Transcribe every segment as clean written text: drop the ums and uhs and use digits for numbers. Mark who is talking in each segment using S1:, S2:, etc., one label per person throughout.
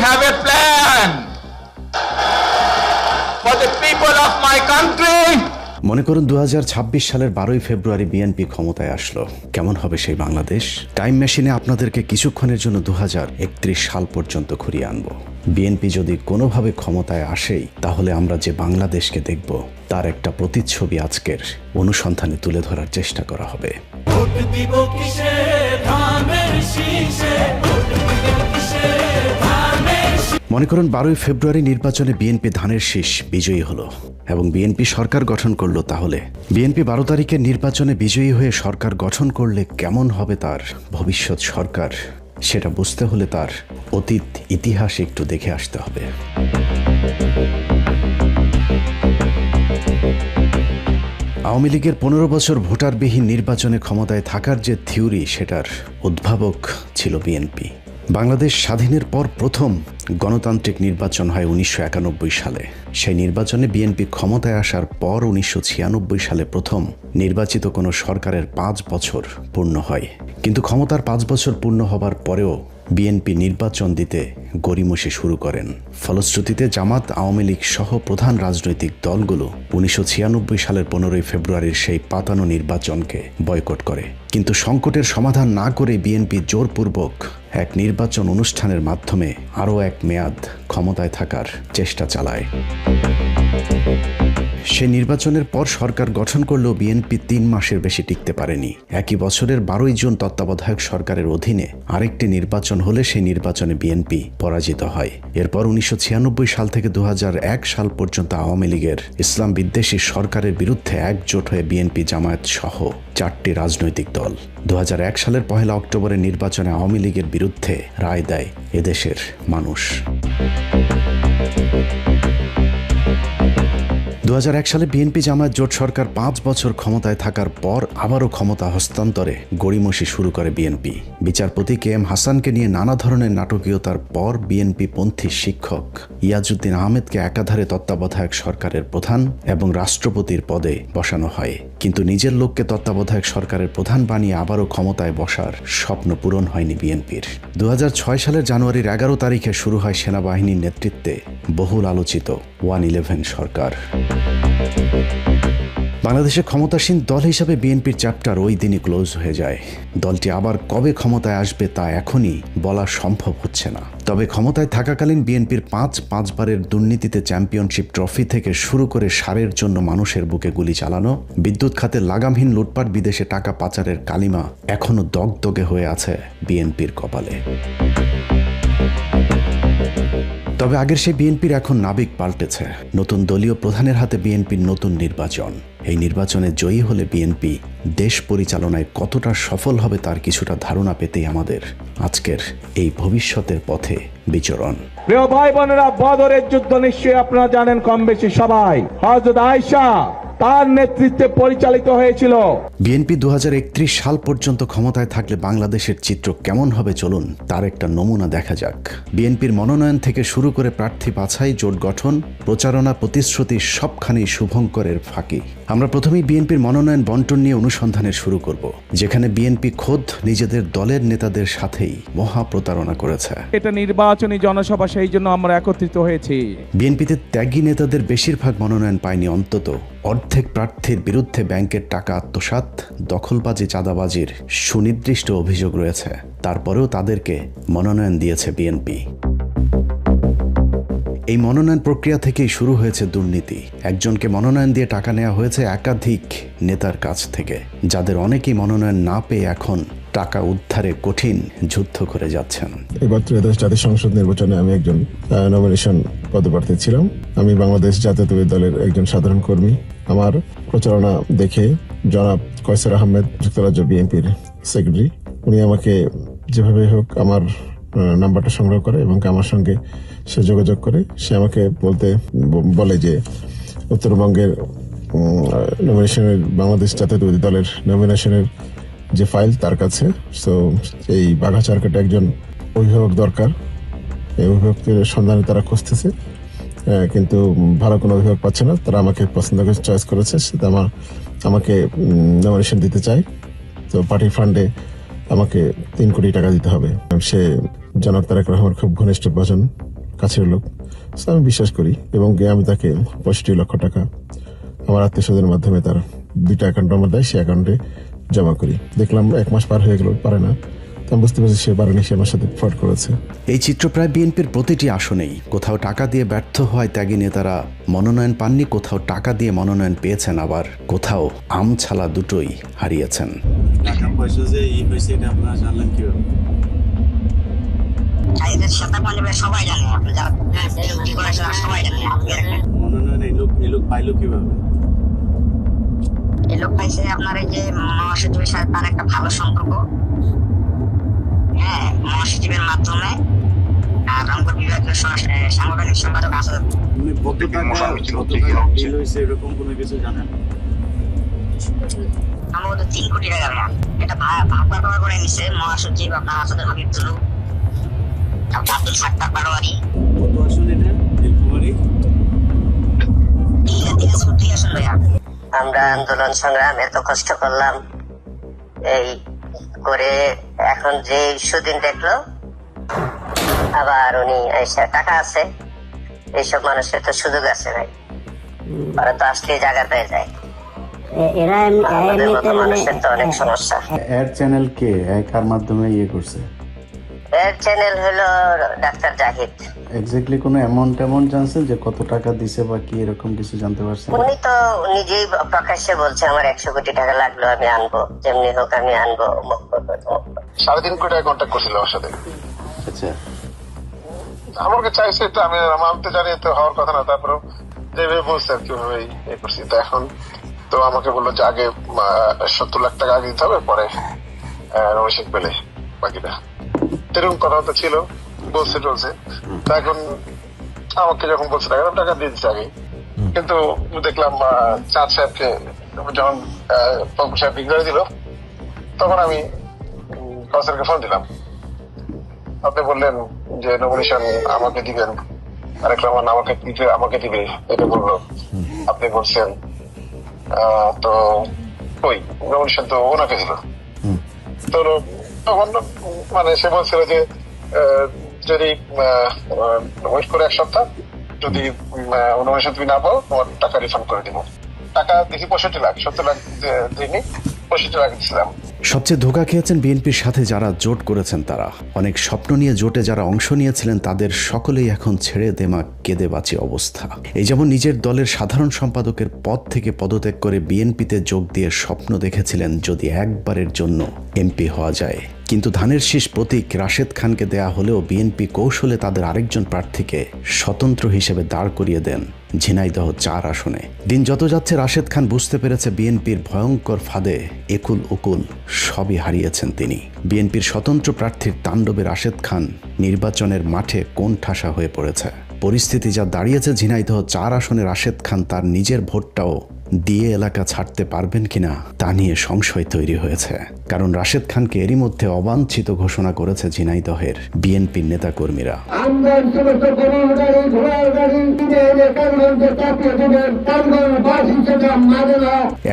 S1: have a plan for the people of my country.
S2: মনে করুন 2026 সালের 12ই ফেব্রুয়ারি বিএনপি ক্ষমতায় আসলো। কেমন হবে সেই বাংলাদেশ? টাইম মেশিনে আপনাদেরকে কিছুক্ষণের জন্য 2031 সাল পর্যন্ত ঘুরিয়ে আনবো। বিএনপি যদি কোনোভাবে ক্ষমতায় আসেই, তাহলে আমরা যে বাংলাদেশকে দেখব তার একটা প্রতিচ্ছবি আজকের অনুসন্ধানে তুলে ধরার চেষ্টা করা হবে। মনে করুন 12ই ফেব্রুয়ারি নির্বাচনে বিএনপি ধানের শীষ বিজয়ী হলো এবং বিএনপি সরকার গঠন করলো। তাহলে বিএনপি 12 তারিখের নির্বাচনে বিজয়ী হয়ে সরকার গঠন করলে কেমন হবে তার ভবিষ্যৎ সরকার, সেটা বুঝতে হলে তার অতীত ইতিহাস একটু দেখে আসতে হবে। আওয়ামী লীগের 15 বছর ভোটারবিহীন নির্বাচনে ক্ষমতায় থাকার যে থিওরি, সেটার উদ্ভাবক ছিল বিএনপি। বাংলাদেশ স্বাধীনের পর প্রথম গণতান্ত্রিক নির্বাচন হয় 1991 সালে। সেই নির্বাচনে বিএনপি ক্ষমতায় আসার পর 1996 সালে প্রথম নির্বাচিত কোনো সরকারের 5 বছর পূর্ণ হয়। কিন্তু ক্ষমতার 5 বছর পূর্ণ হবার পরেও বিএনপি নির্বাচন দিতে গড়িমসি শুরু করেন। ফলশ্রুতিতে জামাত, আওয়ামী লীগ সহ প্রধান রাজনৈতিক দলগুলো 1996 সালের 15ই ফেব্রুয়ারির সেই পাতানো নির্বাচনকে বয়কট করে। কিন্তু সংকটের সমাধান না করে বিএনপি জোরপূর্বক এক নির্বাচন অনুষ্ঠানের মাধ্যমে আরও এক মেয়াদ ক্ষমতায় থাকার চেষ্টা চালায়। সে নির্বাচনের পর সরকার গঠন করলেও বিএনপি 3 মাসের বেশি টিকতে পারেনি। একই বছরের 12ই জুন তত্ত্বাবধায়ক সরকারের অধীনে আরেকটি নির্বাচন হলে সেই নির্বাচনে বিএনপি পরাজিত হয়। এরপর 1996 সাল থেকে 2001 সাল পর্যন্ত আওয়ামী লীগের ইসলাম বিদ্বেষী সরকারের বিরুদ্ধে একজোট হয়ে বিএনপি, জামায়াত সহ 4টি রাজনৈতিক দল 2001 সালের 1 অক্টোবরের নির্বাচনে আওয়ামী লীগের বিরুদ্ধে রায় দেয় এদেশের মানুষ। 2001 সালে বিএনপি জামায়াত জোট সরকার 5 বছর ক্ষমতায় থাকার পর আবারও ক্ষমতা হস্তান্তরে গড়িমসি শুরু করে বিএনপি। বিচারপতি কে এম হাসানকে নিয়ে নানা ধরনের নাটকীয়তার পর বিএনপি পন্থী শিক্ষক ইয়াজউদ্দিন আহমেদকে একাধারে তত্ত্বাবধায়ক সরকারের প্রধান এবং রাষ্ট্রপতির পদে বসানো হয়। কিন্তু নিজের লোককে তত্ত্বাবধায়ক সরকারের প্রধান বানিয়ে আবারও ক্ষমতায় বসার স্বপ্ন পূরণ হয়নি বিএনপির। 2006 সালের জানুয়ারির 11 তারিখে শুরু হয় সেনাবাহিনীর নেতৃত্বে বহুল আলোচিত 111 সরকার। বাংলাদেশে ক্ষমতাসীন দল হিসাবে বিএনপির চ্যাপ্টার ওই দিনই ক্লোজ হয়ে যায়। দলটি আবার কবে ক্ষমতায় আসবে তা এখনই বলা সম্ভব হচ্ছে না। তবে ক্ষমতায় থাকাকালীন বিএনপির 5 বারের দুর্নীতিতে চ্যাম্পিয়নশিপ ট্রফি থেকে শুরু করে সারের জন্য মানুষের বুকে গুলি চালানো, বিদ্যুৎ খাতে লাগামহীন লুটপাট, বিদেশে টাকা পাচারের কালিমা এখনো দগদগে হয়ে আছে বিএনপির কপালে। তবে আগের সেই বিএনপির এখন নাবিক পাল্টেছে। নতুন দলীয় প্রধানের হাতে বিএনপির নতুন নির্বাচন। এই নির্বাচনে জয়ী হলে বিএনপি দেশ পরিচালনায় কতটা সফল হবে তার কিছুটা ধারণা পেতেই আমাদের আজকের এই ভবিষ্যতের পথে বিচরণ।
S3: প্রিয় ভাই বোনেরা, বদরের যুদ্ধ নিশ্চয়ই আপনারা জানেন কম বেশি সবাই। হযরত আয়েশা তার নেতৃত্বে পরিচালিত হয়েছিল।
S2: বিএনপি 2031 সাল পর্যন্ত ক্ষমতায় থাকলে বাংলাদেশের চিত্র কেমন হবে চলুন তার একটা নমুনা দেখা যাক। বিএনপির মনোনয়ন থেকে শুরু করে প্রার্থী বাছাই, জোট গঠন, প্রচারণা, প্রতিশ্রুতি সবখানি শুভঙ্করের ফাঁকি। আমরা প্রথমেই বিএনপির মনোনয়ন বন্টন নিয়ে অনুসন্ধানে শুরু করব, যেখানে বিএনপি খোদ নিজেদের দলের নেতাদের সাথেই মহা প্রতারণা করেছে।
S3: এটা নির্বাচনী জনসভা, সেই জন্য আমরা একত্রিত হয়েছি।
S2: বিএনপিতে ত্যাগী নেতাদের বেশিরভাগ মনোনয়ন পায়নি। অন্তত অর্ধেক প্রার্থীর বিরুদ্ধে ব্যাংকের টাকা আত্মসাৎ, দখলবাজি, চাঁদাবাজির সুনির্দিষ্ট অভিযোগ রয়েছে। তারপরেও তাদেরকে মনোনয়ন দিয়েছে বিএনপি। এই মনোনয়ন প্রক্রিয়া থেকেই শুরু হয়েছে দুর্নীতি। একজনকে মনোনয়ন দিয়ে টাকা নেওয়া হয়েছে একাধিক নেতার কাছ থেকে, যাদের অনেকেই মনোনয়ন না পেয়ে এখন টাকা উদ্ধারে কঠিন যুদ্ধ করে যাচ্ছেন।
S4: এবার ত্রয়োদশ জাতীয় সংসদ নির্বাচনে আমি একজন নমিনেশন পদপ্রার্থী ছিলাম। আমি বাংলাদেশ জাতীয়তাবাদী দলের একজন সাধারণ কর্মী। আমার প্রচারণা দেখে জনাব কয়সার আহমেদ, যুক্তরাজ্য বিএনপির সেক্রেটারি, উনি আমাকে যেভাবে হোক আমার নাম্বারটা সংগ্রহ করে এবং আমার সঙ্গে সে যোগাযোগ করে। সে আমাকে বলে যে উত্তরবঙ্গের নমিনেশনের, বাংলাদেশ জাতীয়তাবাদী দলের নমিনেশনের যে ফাইল তার কাছে, তো এই বাঘাচারকাটে একজন অভিভাবক দরকার। এই অভিভাবকের সন্ধানে তারা খুঁজতেছে, কিন্তু ভালো কোনো অভিভাবক পাচ্ছে না। তারা আমাকে পছন্দ করে চয়েস করেছে, সেটা আমাকে নমিনেশন দিতে চায়। তো পার্টি ফান্ডে আমাকে 3 কোটি টাকা দিতে হবে। সে জনাব তারেক রহমান খুব ঘনিষ্ঠ একজন কাছের লোক। So আমি বিশ্বাস করি এবং আমি তাকে 65 লক্ষ টাকা আমার আত্মীয় স্বজনের মাধ্যমে তার 2টা অ্যাকাউন্ট নম্বর দেয়, সে অ্যাকাউন্টে জমা করি। দেখলাম 1 মাস পার হয়ে গেল, পারে না। আমি বুঝতে পারছি সে পারেনি, সে আমার সাথে ফ্রড করেছে।
S2: এই চিত্র প্রায় বিএনপির প্রতিটি আসনেই। কোথাও টাকা দিয়ে ব্যর্থ হওয়ায় ত্যাগী নেতারা মনোনয়ন পাননি, কোথাও টাকা দিয়ে মনোনয়ন পেয়েছেন, আবার কোথাও আম ছালা দুটোই হারিয়েছেন।
S5: টাকা পয়সা যে হয়েছে এটা আপনারা জানলেন কিভাবে?
S6: সবাই জানে, সবাই জানে।
S5: মনোনয়ন এই লোক পাইলো কিভাবে?
S6: এই লোক পাইছে আপনার এই যে মহাসচিবের সাথে তার একটা ভালো সম্পর্ক, হ্যাঁ, মহাসচিবের মাধ্যমে। আর রংপুর বিভাগীয় সাংগঠনিক সম্পাদক আসাদ
S5: কত টাকা বিল হয়েছে এরকম কোনো কিছু জানেন?
S6: সম্ভবত 3 কোটি টাকা। এটা ভাগ করে নিছে মহাসচিব আপনার আসাদের হাবিবুল্লাহ আব্দুল সাত্তার পাটোয়ারি।
S5: কত আসন এটা? নীলফামারী
S6: ঠিক আসুন ভাইয়া। আমরা আন্দোলন সংগ্রাম এত কষ্ট করলাম, এই করে এখন যে সুদিন দেখলো আবার উনি টাকা আছে, এইসব মানুষের তো সুযোগ আছে ভাই, ওরা তো আসলে জায়গা পেয়ে যায়। এরা মানুষের তো অনেক সমস্যা।
S2: এর চ্যানেল কে কার মাধ্যমে করছে?
S6: এর চ্যানেল হলো ডাক্তার জাহিদ।
S2: এক্স্যাক্টলি কোনো অ্যামাউন্ট জানছেন যে কত টাকা দিছে বা কি এরকম কিছু জানতে পারছেন?
S6: উনি তো নিজেই প্রকাশ্যে বলছে আমার 100 কোটি টাকা লাগলো, আমি আনবো, যেমনি হোক আমি আনবো।
S7: 3.5 কোটি টাকা কন্ট্যাক্ট করছিল আমার সাথে।
S2: আচ্ছা,
S7: আমাকে চাইছে তো আমি তো জানি তো হওয়ার কথা না, তারপরে যেভাবে বলছে আর কিভাবে এই করছি। তো এখন তো আমাকে বললো যে আগে 70 লাখ টাকা আগে দিতে হবে, পরে রমেশের পেলে বাকিটা, এরকম কথা তো ছিল, বলছে টলছে। তা এখন আমাকে যখন বলছে টাকা দিয়ে দিচ্ছে আগে, কিন্তু দেখলাম চাঁদ সাহেবকে যখন পঙ্কজ সাহেব ডিক্লেয়ার দিল, তখন আমি কাউসারকে ফোন দিলাম। আপনি বললেন যে নমিনেশন আমাকে দিবেন, তারেক রহমান আমাকে দিবে, এটা বললো। আপনি বলছেন তো ওই নমিনেশন তো ওনাকে দিল। তো তখন মানে সে বলছিল যে যদি ওয়েট করে 1 সপ্তাহ, যদি নমিনেশন তুমি না পাও তোমার টাকা রিফান্ড করে দিব। টাকা দেখি 65 লাখ, 70 লাখ দিইনি, 65 লাখ দিয়েছিলাম।
S2: সবচেয়ে ধোঁকা খেয়েছেন বিএনপির সাথে যারা জোট করেছেন তারা। অনেক স্বপ্ন নিয়ে জোটে যারা অংশ নিয়েছিলেন তাদের সকলেই এখন ছেড়ে দেমা কেঁদে বাঁচি অবস্থা। এই যেমন নিজের দলের সাধারণ সম্পাদকের পদ থেকে পদত্যাগ করে বিএনপিতে যোগ দিয়ে স্বপ্ন দেখেছিলেন যদি একবারের জন্য এমপি হওয়া যায়, কিন্তু ধানের শীষ প্রতীক রাশেদ খানকে দেয়া হলেও বিএনপি কৌশলে তাদের আরেকজন প্রার্থীকে স্বতন্ত্র হিসেবে দাঁড় করিয়ে দেন ঝিনাইদহ 4 আসনে। দিন যত যাচ্ছে রাশেদ খান বুঝতে পেরেছে বিএনপির ভয়ঙ্কর ফাঁদে একুল উকুল সবই হারিয়েছেন তিনি। বিএনপির স্বতন্ত্র প্রার্থীর তাণ্ডবে রাশেদ খান নির্বাচনের মাঠে কোণঠাসা হয়ে পড়েছে। পরিস্থিতি যা দাঁড়িয়েছে, ঝিনাইদহ 4 আসনে রাশেদ খান তার নিজের ভোটটাও দিয়ে এলাকা ছাড়তে পারবেন কিনা তা নিয়ে সংশয় তৈরি হয়েছে। কারণ রাশেদ খানকে এরই মধ্যে অবাঞ্ছিত ঘোষণা করেছে ঝিনাইদহের বিএনপির নেতাকর্মীরা।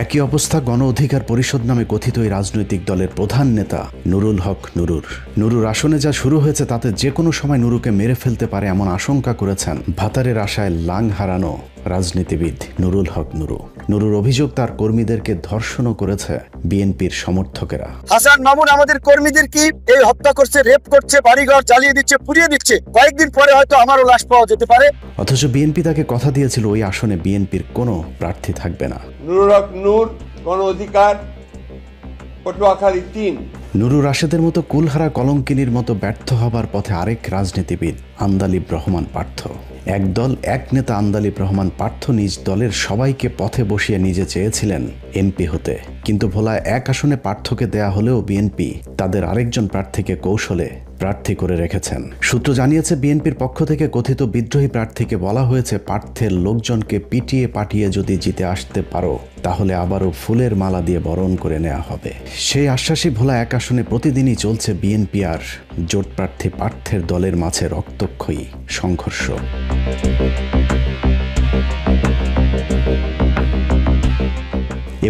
S2: একই অবস্থা গণ অধিকার পরিষদ নামে কথিত এই রাজনৈতিক দলের প্রধান নেতা নুরুল হক নুরুর আসনে যা শুরু হয়েছে তাতে যে কোনো সময় নুরুকে মেরে ফেলতে পারে এমন আশঙ্কা করেছেন ভাতারের আশায় লাং হারানো রাজনীতিবিদ নুরুল হক নুরুর অভিযোগ তার কর্মীদেরকে ধর্ষণও করেছে বিএনপির সমর্থকেরা।
S8: হাসান মামুন আমাদের কর্মীদের কি এই হত্যা করছে, রেপ করছে, বাড়িঘর জ্বালিয়ে দিচ্ছে, পুড়িয়ে দিচ্ছে, কয়েকদিন পরে হয়তো আমারও লাশ পাওয়া যেতে পারে।
S2: অথচ বিএনপি তাকে কথা দিয়েছিল ওই আসনে বিএনপির কোনো প্রার্থী থাকবে না।
S9: নুরুল হক গণ অধিকার পটুয়াখালী 3।
S2: নুরুর রাশেদের মতো কুলহারা কলঙ্কিনীর মতো ব্যর্থ হবার পথে আরেক রাজনীতিবিদ আন্দালিব রহমান পার্থ। এক দল এক নেতা আন্দালিব রহমান পার্থ নিজ দলের সবাইকে পথে বসিয়ে নিজে চেয়েছিলেন এমপি হতে, কিন্তু ভোলায় 1 আসনে পার্থকে দেয়া হলেও বিএনপি তাদের আরেকজন প্রার্থীকে কৌশলে প্রার্থী করে রেখেছেন। সূত্র জানিয়েছে বিএনপির পক্ষ থেকে কথিত বিদ্রোহী প্রার্থীকে বলা হয়েছে পার্থের লোকজনকে পিটিয়ে পাঠিয়ে যদি জিতে আসতে পারো তাহলে আবারও ফুলের মালা দিয়ে বরণ করে নেওয়া হবে। সেই আশ্বাসী ভোলা 1 আসনে প্রতিদিনই চলছে বিএনপি আর জোট প্রার্থী পার্থের দলের মাঝে রক্তক্ষয়ী সংঘর্ষ।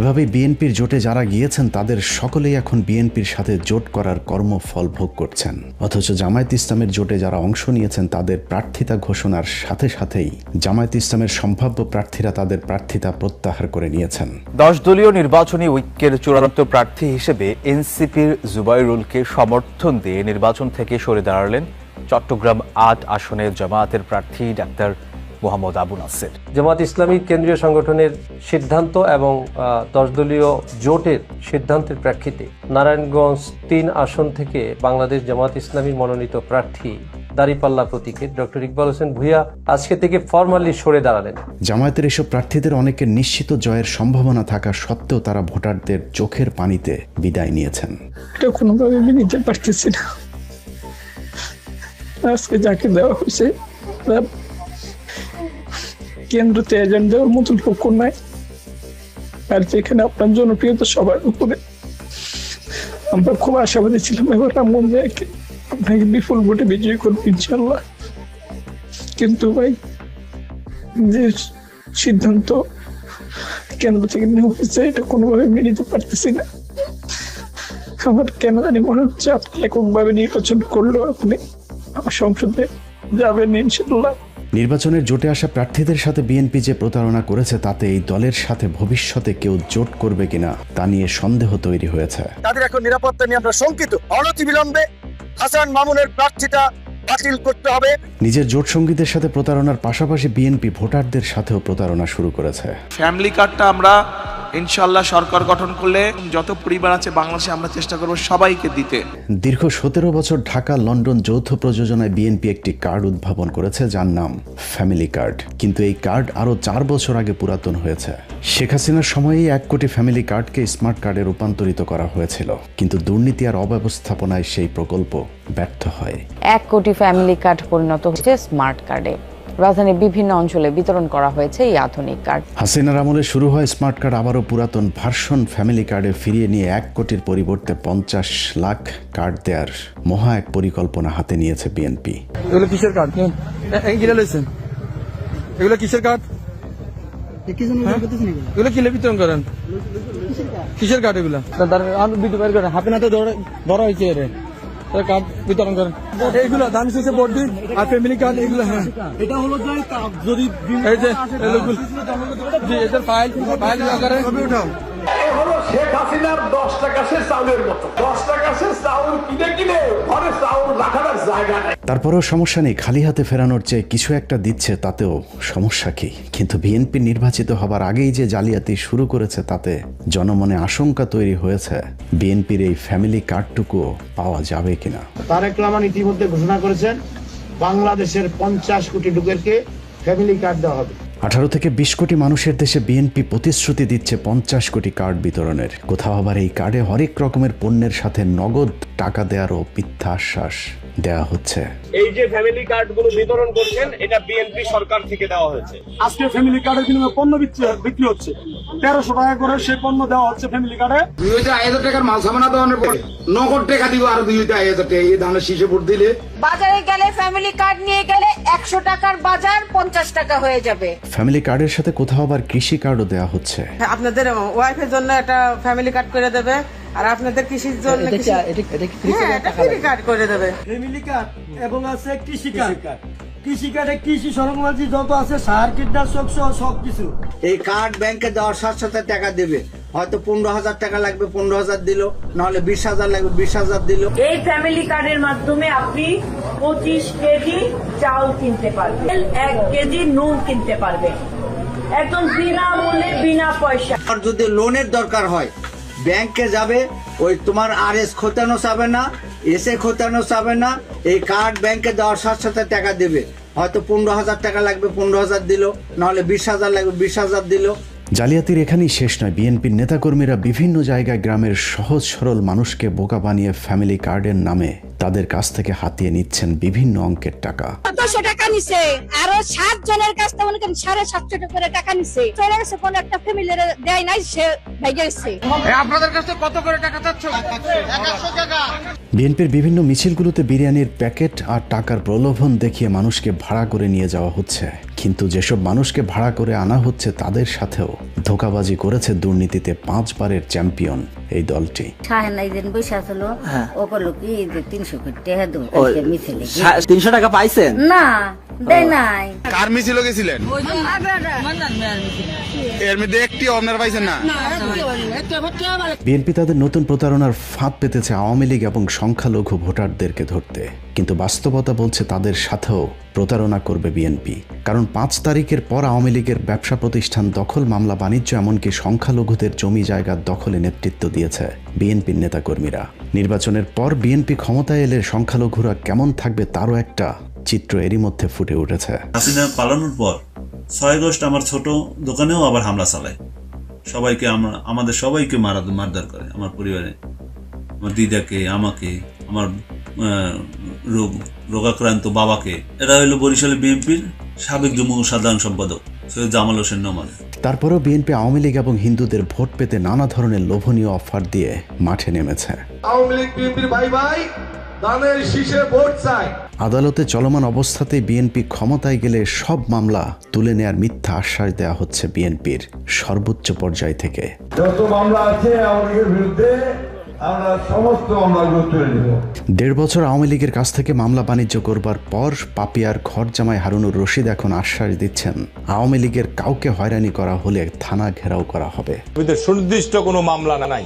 S2: এভাবে বিএনপির জোটে যারা গিয়েছেন তাদের সকলেই এখন বিএনপির সাথে জোট করার কর্মফল ভোগ করছেন, অথচ জামায়াত ইসলামের জোটে যারা অংশ নিয়েছেন তাদের প্রার্থিতা ঘোষণার সাথে সাথেই জামায়াত ইসলামের সম্ভাব্য প্রার্থীরা তাদের প্রার্থিতা প্রত্যাহার করে নিয়েছেন।
S10: 10 দলীয় নির্বাচনী ঐক্যের চূড়ান্ত প্রার্থী হিসেবে এনসিপির জুবাইরুলকে সমর্থন দিয়ে নির্বাচন থেকে সরে দাঁড়ালেন চট্টগ্রাম 8 আসনের জামায়াতের প্রার্থী ডাক্তার মোহাম্মদ আবু নাসের।
S11: জামাত ইসলামী কেন্দ্রীয় সংগঠনের সিদ্ধান্ত এবং 10 দলীয় জোটের সিদ্ধান্তের প্রেক্ষিতে নারায়ণগঞ্জ 3 আসন থেকে বাংলাদেশ জামাত ইসলামীর মনোনীত প্রার্থী দাঁড়িপাল্লা প্রতীকের ডক্টর ইকবাল হোসেন ভূঁইয়া আজকে থেকে ফরমালি সরে দাঁড়ালেন।
S2: জামায়াতের এসব প্রার্থীদের অনেকের নিশ্চিত জয়ের সম্ভাবনা থাকা সত্ত্বেও তারা ভোটারদের চোখের পানিতে বিদায় নিয়েছেন।
S12: এটা কোনোভাবে আমি নিতে পারতেছি না। আজকে যাকে দেওয়া হয়েছে কেন্দ্রতে এজেন্ট দেওয়ার মতন পক্ষ নাই, আর যেখানে আপনার জনপ্রিয়তা সবার উপরে। আমরা খুব আশাবাদী ছিলাম এবার রামমোহন জায়গাকে আপনাকে বিপুল ভোটে বিজয়ী করবো ইনশাল্লাহ, কিন্তু ভাই যে সিদ্ধান্ত কেন্দ্র থেকে নেওয়া হয়েছে এটা কোনোভাবে মেনে নিতে পারতেছি না। আমার কেন জানি মনে হচ্ছে আপনি এককভাবে নির্বাচন করলেও আপনি আমার সংসদে যাবেন ইনশাল্লাহ।
S2: নির্বাচনের জোটে আসা প্রার্থীদের সাথে বিএনপি যে প্রতারণা করেছে তাতে এই দলের সাথে ভবিষ্যতে কেউ জোট করবে কিনা তা নিয়ে সন্দেহ তৈরি হয়েছে।
S8: তাদের এখন নিরাপত্তা নিয়ে আমরা শঙ্কিত। অনতিবিলম্বে হাসান মামুনের প্রার্থিতা বাতিল করতে হবে।
S2: নিজের জোট সঙ্গীদের সাথে প্রতারণার পাশাপাশি বিএনপি ভোটারদের সাথেও প্রতারণা শুরু করেছে।
S13: ফ্যামিলি কার্ডটা আমরা ইনশাআল্লাহ সরকার গঠন করলে যত পরিবার আছে বাংলাদেশে আমরা চেষ্টা করব সবাইকে দিতে।
S2: দীর্ঘ 17 বছর ঢাকা লন্ডন যৌথ প্রযোজনায় বিএনপি একটি কার্ড উদ্ভাবন করেছে যার নাম ফ্যামিলি কার্ড, কিন্তু এই কার্ড আরো 4 বছর আগে পুরাতন হয়েছে। শেখ হাসিনার সময়েই 1 কোটি ফ্যামিলি কার্ডকে স্মার্ট কার্ডে রূপান্তরিত করা হয়েছিল, কিন্তু দুর্নীতি আর অব্যবস্থাপনায় সেই প্রকল্প ব্যর্থ হয়।
S14: 1 কোটি ফ্যামিলি কার্ড পরিণত হয়েছে স্মার্ট কার্ডে। রাজধানীর বিভিন্ন অঞ্চলে বিতরণ করা হয়েছে এই আধুনিক কার্ড।
S2: হাসিনার আমলে শুরু হয় স্মার্ট কার্ড আবারও পুরাতন ভার্সন ফ্যামিলি কার্ডে ফিরিয়ে নিয়ে 1 কোটির পরিবর্তে 50 লাখ কার্ড দেওয়ার মহা এক পরিকল্পনা হাতে নিয়েছে বিএনপি।
S15: এগুলো কিসের কার্ড? এগুলো কিসের কার্ড? এগুলো কি বিতরণ করেন? কিসের কার্ড এগুলো? হাতে নাতে ধরা হয়েছে কার্ড বিতরণ করেন। এইগুলো দাম শেষে ভোট দিন আর ফ্যামিলি কার্ড এগুলো। হ্যাঁ, এটা হলো যদি এই যে এদের ফাইল আকারে উঠাও।
S3: এই হলো শেখ হাসিনার 10 টাকা সে চাউলের মতো। 10 টাকা সে চাউল কিনে ঘরে চাউল রাখার জায়গা নেই।
S2: তারপরেও সমস্যা নেই, খালি হাতে ফেরানোর চেয়ে কিছু একটা দিচ্ছে তাতেও সমস্যা কি? কিন্তু বিএনপি নির্বাচিত হবার আগেই যে জালিয়াতি শুরু করেছে তাতে জনমনে আশঙ্কা তৈরি হয়েছে বিএনপির এই ফ্যামিলি কার্ডটুকু পাওয়া যাবে কিনা।
S16: তারেক রহমান ইতিমধ্যে ঘোষণা করেছেন বাংলাদেশের 50 কোটি লোকেরকে ফ্যামিলি কার্ড দেওয়া হবে।
S2: 18 থেকে 20 কোটি মানুষের দেশে বিএনপি প্রতিশ্রুতি দিচ্ছে 50 কোটি কার্ড বিতরণের। কোথাও আবার এই কার্ডে হরেক রকমের পণ্যের সাথে নগদ টাকা দেওয়ারও মিথ্যা আশ্বাস দেওয়া হচ্ছে।
S17: এই যে ফ্যামিলি কার্ড গুলো বিতরণ করছেন এটা বিএনপি সরকার থেকে দেওয়া হয়েছে।
S15: আজকে ফ্যামিলি কার্ডের বিনিময়ে পণ্য বিক্রি হচ্ছে 1300 টাকা করে, সেই পণ্য দেওয়া হচ্ছে ফ্যামিলি কার্ডে।
S18: 2000 টাকার মাল সামানা দেওয়ানোর পরে নগদ টাকা দিব আর 2000 টাকা এই ধানের শীষে ভোট দিলে।
S19: বাজারে গেলে ফ্যামিলি কার্ড নিয়ে গেলে 100 টাকার বাজার 50 টাকা হয়ে যাবে।
S2: ফ্যামিলি কার্ডের সাথে কোথাও আবার কৃষি কার্ডও দেওয়া হচ্ছে।
S20: আপনাদের ওয়াইফের জন্য একটা ফ্যামিলি কার্ড করে দেবে, আর আপনাদের কৃষির জন্য ফ্রি কার্ড করে দেবে।
S15: ফ্যামিলি কার্ড এবং আছে কৃষি কার্ড। কৃষি কার্ডে কৃষি সরঞ্জামাদি যত আছে সার কীটনাশক সহ সবকিছু।
S18: এই কার্ড ব্যাংকে দেওয়ার সাথে টাকা দেবে, হয়তো 15,000 টাকা লাগবে 15,000 দিল, নাহলে 20,000 লাগবে 20,000 দিল।
S19: এই ফ্যামিলি কার্ডের মাধ্যমে আপনি 25 কেজি চাল কিনতে পারবেন, 1 কেজি নুন কিনতে পারবেন, একদম বিনামূল্যে বিনা পয়সা।
S18: আর যদি লোনের দরকার হয় ব্যাংকে যাবে, ওই তোমার আরএস খোতানো যাবে না, এসে খোতানো যাবে না, এই কার্ড ব্যাংকে দেওয়ার সাথে টাকা দেবে, হয়তো 15,000 টাকা লাগবে 15,000 দিল, নাহলে 20,000 লাগবে 20,000 দিল।
S2: জালিয়াতির এখানেই শেষ নয়, বিএনপির নেতাকর্মীরা বিভিন্ন জায়গায় গ্রামের সহজ সরল মানুষকে বোকা বানিয়ে ফ্যামিলি কার্ডের নামে তাদের কাছ থেকে হাতিয়ে নিচ্ছেন বিভিন্ন অঙ্কের টাকা।
S21: 200 টাকা নিছে, আরো 7 জনের কাছ থেকে মনে করেন 750 করে টাকা নিছে। চলে গেছে, কোন একটা ফ্যামিলির দেয় নাই, সে ভাইগে গেছে।
S15: আপনাদের কাছে কত করে টাকা চাচ্ছ?
S21: 100 টাকা।
S2: বিএনপির বিভিন্ন মিছিলগুলোতে বিরিয়ানির প্যাকেট আর টাকার প্রলোভন দেখিয়ে মানুষকে ভাড়া করে নিয়ে যাওয়া হচ্ছে, কিন্তু যেসব মানুষকে ভাড়া করে আনা হচ্ছে তাদের সাথেও ধোঁকাবাজি করেছে দুর্নীতিতে 5 বারের চ্যাম্পিয়ন এই দলটি।
S22: 300 টাকা পাইছেন?
S21: না, দেয় নাই।
S15: কার মিছিল গেছিলেন? এর মধ্যে একটি আপনারা পাইছেন না?
S2: বিএনপি তাদের নতুন প্রতারণার ফাঁদ পেতেছে আওয়ামী লীগ এবং সংখ্যালঘু ভোটারদেরকে ধরতে, কিন্তু বাস্তবতা বলছে তাদের সাথেও প্রতারণা করবে বিএনপি। কারণ 5 তারিখের পর আওয়ামী লীগের ব্যবসা প্রতিষ্ঠান দখল, মামলা বাণিজ্য, এমনকি সংখ্যালঘুদের জমি জায়গার দখলে নেতৃত্ব দিয়েছে বিএনপির নেতাকর্মীরা। নির্বাচনের পর বিএনপি ক্ষমতায় এলে সংখ্যালঘুরা কেমন থাকবে তারও একটা চিত্র এরই মধ্যে ফুটে উঠেছে।
S23: হাসিনা পালানোর পর 6 আগস্ট আমার ছোট দোকানেও আবার হামলা চালায়, সবাইকে আমাদের সবাইকে মারধর করে, আমার পরিবারে, আমার দিদাকে, আমাকে, আমার রোগাক্রান্ত বাবাকে। এরা হলো বরিশালে বিএনপির সাবেক যুগ্ম সাধারণ সম্পাদক সৈয়দ জামাল হোসেন নোমান।
S2: তারপরেও বিএনপি আওয়ামী লীগ এবং হিন্দুদের ভোট পেতে নানা ধরনের লোভনীয় অফার দিয়ে মাঠে নেমেছে।
S3: আওয়ামী লীগ বিএনপির ভাই ভাই দানের শীষে ভোট চাই।
S2: আদালতে চলমান অবস্থাতেই বিএনপি ক্ষমতায় গেলে সব মামলা তুলে নেয়ার মিথ্যা আশ্বাস দেওয়া হচ্ছে বিএনপির সর্বোচ্চ পর্যায় থেকে।
S3: যত মামলা আছে আওয়ামী লীগের বিরুদ্ধে আমরা সমস্ত মামলাগুলো তুলে নেব।
S2: 1.5 বছর আওয়ামী লীগের কাছ থেকে মামলা বাণিজ্য করবার পর পাপিয়ার ঘর জামাই হারুনুর রশিদ এখন আশ্বাস দিচ্ছেন আওয়ামী লীগের কাউকে হয়রানি করা হলে থানা ঘেরাও করা হবে।
S24: সুনির্দিষ্ট কোনো মামলা নাই,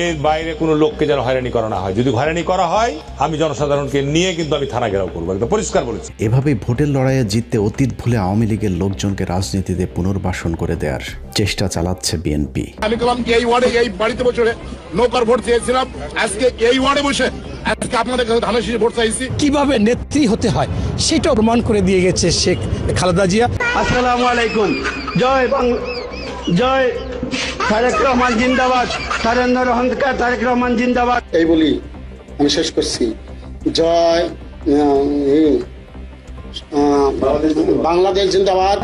S24: এর বাইরে কোনো লোককে যেন হয়রানি করা না হয়। যদি হয়রানি করা হয় আমি জনসাধারণকে নিয়ে কিন্তু আমি থানা ঘেরাও করবো, একদম পরিষ্কার বলেছি।
S2: এভাবেই ভোটের লড়াইয়ে জিততে অতীত ভুলে আওয়ামী লীগের লোকজনকে রাজনীতিতে পুনর্বাসন করে দেওয়ার চেষ্টা চালাচ্ছে বিএনপি।
S7: আমি বললাম এই ওয়ার্ডে এই বাড়িতে বসে নৌকার ভোট চেয়েছিলাম, আজকে এই ওয়ার্ডে বসে আজকে আপনাদের কাছে ধানের শীষে ভোট চাইছি।
S25: কিভাবে নেত্রী হতে হয় সেটা প্রমাণ করে দিয়ে গেছে শেখ খালেদা জিয়া।
S26: আসসালামু আলাইকুম। জয় বাংলা, জয় তারেক রহমান জিন্দাবাদ, তারেক রহমান জিন্দাবাদ।
S7: এই বলি আমি শেষ করছি। জয় বাংলাদেশ জিন্দাবাদ।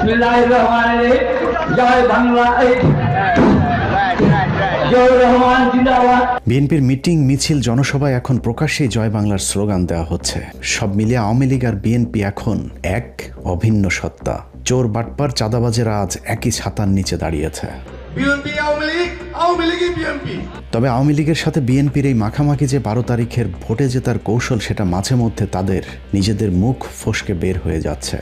S26: জয় বাংলা,
S2: বিএনপির মিটিং, মিছিল, জনসভায় এখন প্রকাশ্যেই জয় বাংলার স্লোগান দেওয়া হচ্ছে। সব মিলিয়ে আওয়ামী লীগ আর বিএনপি এখন এক অভিন্ন সত্তা। চোর বাটপার চাঁদাবাজেরা আজ একই ছাতার নিচে দাঁড়িয়েছে। তবে আওয়ামী লীগের সাথে বিএনপির এই মাখামাখি যে 12 তারিখের ভোটে জেতার কৌশল, সেটা মাঝে মধ্যে তাদের নিজেদের মুখ ফসকে বের হয়ে যাচ্ছে।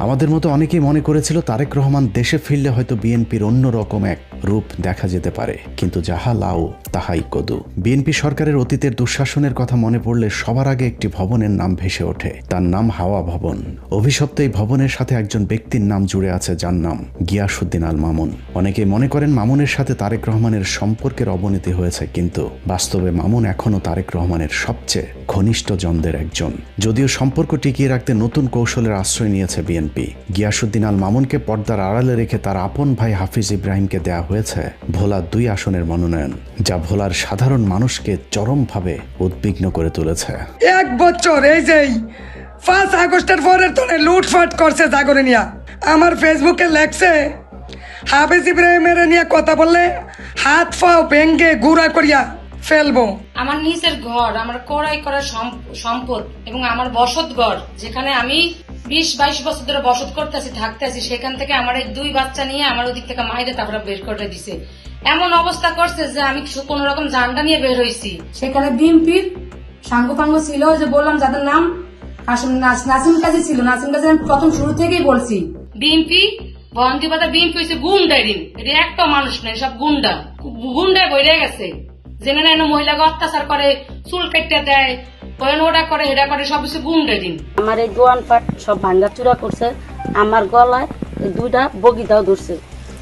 S2: আমাদের মতো অনেকেই মনে করেছিল তারেক রহমান দেশে ফিরলে হয়তো বিএনপির অন্যরকম এক রূপ দেখা যেতে পারে, কিন্তু যাহা লাউ তাহাই কদু। বিএনপি সরকারের অতীতের দুঃশাসনের কথা মনে পড়লে সবার আগে একটি ভবনের নাম ভেসে ওঠে, তার নাম হাওয়া ভবন। অভিশপ্ত এই ভবনের সাথে একজন ব্যক্তির নাম জুড়ে আছে, যার নাম গিয়াসউদ্দিন আল মামুন। অনেকেই মনে করেন মামুনের সাথে তারেক রহমানের সম্পর্কের অবনতি হয়েছে, কিন্তু বাস্তবে মামুন এখনো তারেক রহমানের সবচেয়ে ঘনিষ্ঠ জনদের একজন। যদিও সম্পর্ক টিকিয়ে রাখতে নতুন কৌশলের আশ্রয় নিয়েছে বিএনপি। গিয়াসউদ্দিন আল মামুনকে পর্দার আড়ালে রেখে তার আপন ভাই হাফিজ ইব্রাহিমকে দেয়া হয়েছে ভোলা 2 আসনের মনোনয়ন, যা ভোলার সাধারণ মানুষকে চরমভাবে উদ্বিগ্ন করে তুলেছে।
S25: 1 বছর এই যে 5 আগস্টের পরের তোরে লুটফাট করছে জাগরে নিয়া। আমার ফেসবুকে লেখছে হাফিজ ইব্রাহিমের নিয়ে কথা বললে হাত পাও ভেঙ্গে গুঁড়া করিয়া ফেলবো।
S27: আমার নিজের ঘর, আমার কড়াই করা সম্পদ এবং আমার বসত ঘর, যেখানে আমি 20-22 বছর ধরে বসত করতেছি, থাকতেছি, সেখান থেকে আমার এই 2 বাচ্চা নিয়ে আমার ওদিক থেকে মাইরে তারপরে বের করে দিছে। এমন অবস্থা করছে যে আমি কোন রকম জানটা নিয়ে বের হয়েছি। সেখানে বিএনপির সাঙ্গপাঙ্গ ছিল, যে বললাম যাদের নাম নাসিম কাজী ছিল। নাসিম কাজী আমি প্রথম শুরু থেকেই বলছি, বিএনপি বন্দিবাদা বিএনপি হয়েছে গুন্ডারিন, এটা একটা মানুষ নেই, সব গুন্ডায় বইরে গেছে। জেনে না মহিলাকে অত্যাচার করে, চুল কেটে দেয়, ওটা করে এটা করে, সব কিছু গুন্ডারিন।
S21: আমার এই দোয়ান পাট সব ভাঙ্গা চূড়া করছে, আমার গলায় 2টা বগিদাও ধরছে।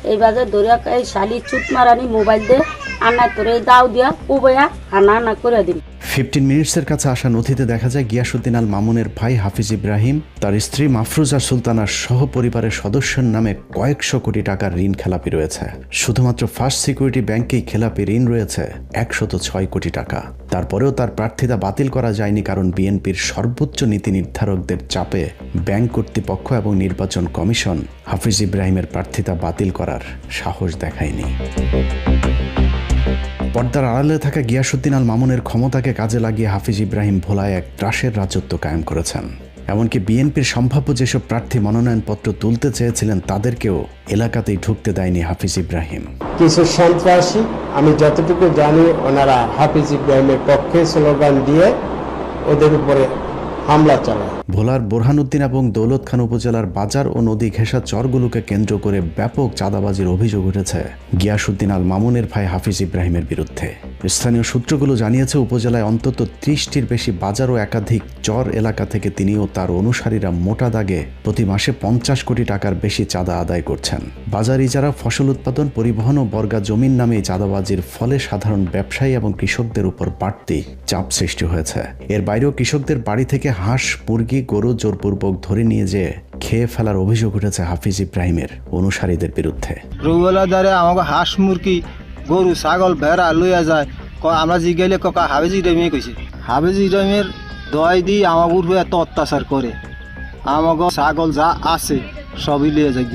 S21: এই বাজে ধরে এই শালি চুট মারানি মোবাইল দিয়ে আনা করে দাও দিয়া উবয়া আনা করে দিন।
S2: 15 মিনিটসের কাছে আসা নথিতে দেখা যায় গিয়াসউদ্দিন আল মামুনের ভাই হাফিজ ইব্রাহিম তার স্ত্রী মাফরুজা সুলতানার সহ পরিবারের সদস্যের নামে কয়েকশো কোটি টাকার ঋণ খেলাপি রয়েছে। শুধুমাত্র ফার্স্ট সিকিউরিটি ব্যাংকেই খেলাপি ঋণ রয়েছে 106 কোটি টাকা। তারপরেও তার প্রার্থিতা বাতিল করা যায়নি, কারণ বিএনপির সর্বোচ্চ নীতি নির্ধারকদের চাপে ব্যাংক কর্তৃপক্ষ এবং নির্বাচন কমিশন হাফিজ ইব্রাহিমের প্রার্থিতা বাতিল করার সাহস দেখায়নি। পর্দার আড়ালে থাকা গিয়াসউদ্দিন আল মামুনের ক্ষমতাকে কাজে লাগিয়ে হাফিজ ইব্রাহিম ভোলায় এক ত্রাসের রাজত্ব কায়েম করেছেন। এমনকি বিএনপির সম্ভাব্য যেসব প্রার্থী মনোনয়নপত্র তুলতে চেয়েছিলেন তাদেরকেও এলাকাতেই ঢুকতে দেয়নি হাফিজ ইব্রাহিম।
S1: কিছু সন্ত্রাসী, আমি যতটুকু জানি, ওনারা হাফিজ ইব্রাহিমের পক্ষে স্লোগান দিয়ে ওদের উপরে হামলা চালায়।
S2: ভোলার বোরহানউদ্দিন এবং দৌলত খান উপজেলার বাজার ও নদী ঘেঁষা চরগুলোকে কেন্দ্র করে ব্যাপক চাঁদাবাজির অভিযোগ উঠেছে গিয়াসউদ্দিন আল মামুনের ভাই হাফিজ ইব্রাহিমের বিরুদ্ধে। স্থানীয় সূত্রগুলো জানিয়েছে উপজেলায় অন্তত 30টির বেশি বাজার ও একাধিক চর এলাকা থেকে তিনি ও তার অনুসারীরা মোটা দাগে প্রতি মাসে 50 কোটি টাকার বেশি চাঁদা আদায় করছেন। বাজার ইজারা, ফসল উৎপাদন, পরিবহন ও বর্গা জমির নামে এই চাঁদাবাজির ফলে সাধারণ ব্যবসায়ী এবং কৃষকদের উপর বাড়তি চাপ সৃষ্টি হয়েছে। এর বাইরেও কৃষকদের বাড়ি থেকে হাঁস, মুরগি, গরু জোরপূর্বক ধরে নিয়ে যেয়ে খেয়ে ফেলার অভিযোগ উঠেছে হাফিজ ইব্রাহিমের অনুসারীদের বিরুদ্ধে।
S15: রুবেলাদারে আমাকে হাঁস, মুরগি, গরু, ছাগল, ভেড়া লইয়া যায়, আমরা জিগাইলে ককা হাফিজ ইব্রাহিমে কইছে। হাফিজ ইব্রাহিমের দয় দিয়ে আমার উপর এত অত্যাচার করে, আমাকে ছাগল যা আছে সবই লিয়ে যায়।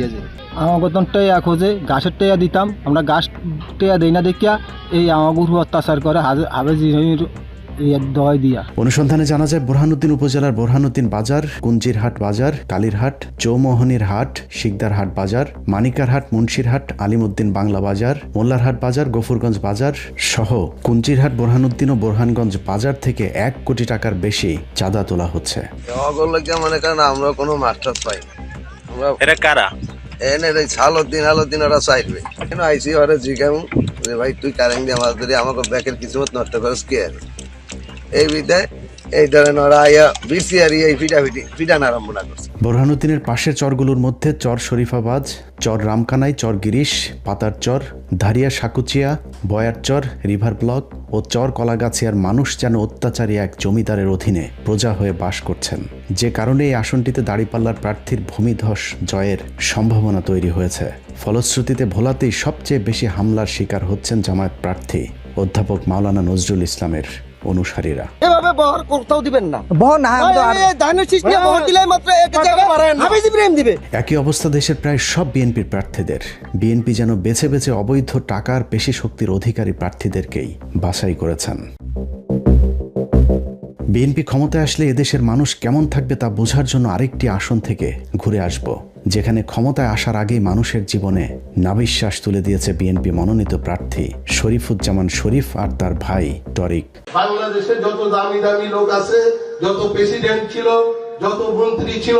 S15: আমাকে তো টেয়া খোঁজে, গাছের টেয়া দিতাম, আমরা গাছ টেয়া দেই না দেখিয়া এই আমার উপর অত্যাচার করে হাফিজ ইব্রাহিমের
S2: অনুসন্ধানে জানা যায় বোরহানউদ্দিন উপজেলার বোরহানউদ্দিন বাজার, কুঞ্জিরহাট বাজার, কালীরহাট, চৌমোহনীর হাট, শিকদারহাট বাজার, মানিকারহাট, মুন্সিরহাট, আলিমউদ্দিন বাংলা বাজার, মোল্লারহাট বাজার, গফুরগঞ্জ বাজার সহ কুঞ্জিরহাট, বোরহানউদ্দিন ও বোরহানগঞ্জ বাজার থেকে 1 কোটি টাকার বেশি চাঁদা তোলা হচ্ছে।
S4: মনে করেন আমরা কোনো মাস্টার পাই, এটা কারা এনে হালুদ্দিন ওরা চাইবে কেন আইসি ওরা জিগাম ভাই তুই কারেন্ট দিয়ে আমাকে ব্যাকের কিছু নষ্ট করিস কে এই বিদায় এই ধরেন ওরা আইয়া বিসিআর এই ফিটান আরম্ভ না করছে।
S2: বোরহানউদ্দিনের পাশের চরগুলোর মধ্যে চর শরীফাবাজ, চর রামকানাই, চর গিরিশ, পাতার চর, ধারিয়া সাকুচিয়া, বয়ার চর, রিভার ব্লক ও চর কলাগাছিয়ার মানুষ যেন অত্যাচারী এক জমিদারের অধীনে প্রজা হয়ে বাস করছেন, যে কারণে এই আসনটিতে দাঁড়িপাল্লার প্রার্থীর ভূমিধস জয়ের সম্ভাবনা তৈরি হয়েছে। ফলশ্রুতিতে ভোলাতেই সবচেয়ে বেশি হামলার শিকার হচ্ছেন জামায়াত প্রার্থী অধ্যাপক মাওলানা নজরুল ইসলামের অনুসারীরা।
S8: এভাবে বহর করতেও দিবেন না, বহর না বহর দিলে মাত্র হাফিজ ইব্রাহিম দিবে।
S2: একই অবস্থা দেশের প্রায় সব বিএনপির প্রার্থীদের। বিএনপি যেন বেছে বেছে অবৈধ টাকার পেশি শক্তির অধিকারী প্রার্থীদেরকেই বাছাই করেছেন। বিএনপি ক্ষমতায় আসলে এদেশের মানুষ কেমন থাকবে তা বোঝার জন্য আরেকটি আসন থেকে ঘুরে আসব, যেখানে ক্ষমতায় আসার আগেই মানুষের জীবনে নাবিশ্বাস তুলে দিয়েছে বিএনপি মনোনীত প্রার্থী শরীফুজ্জামান শরীফ আর তার ভাই টরিক।
S5: বাংলাদেশে যত দামি দামি লোক আছে, যত প্রেসিডেন্ট ছিল, যত মন্ত্রী ছিল,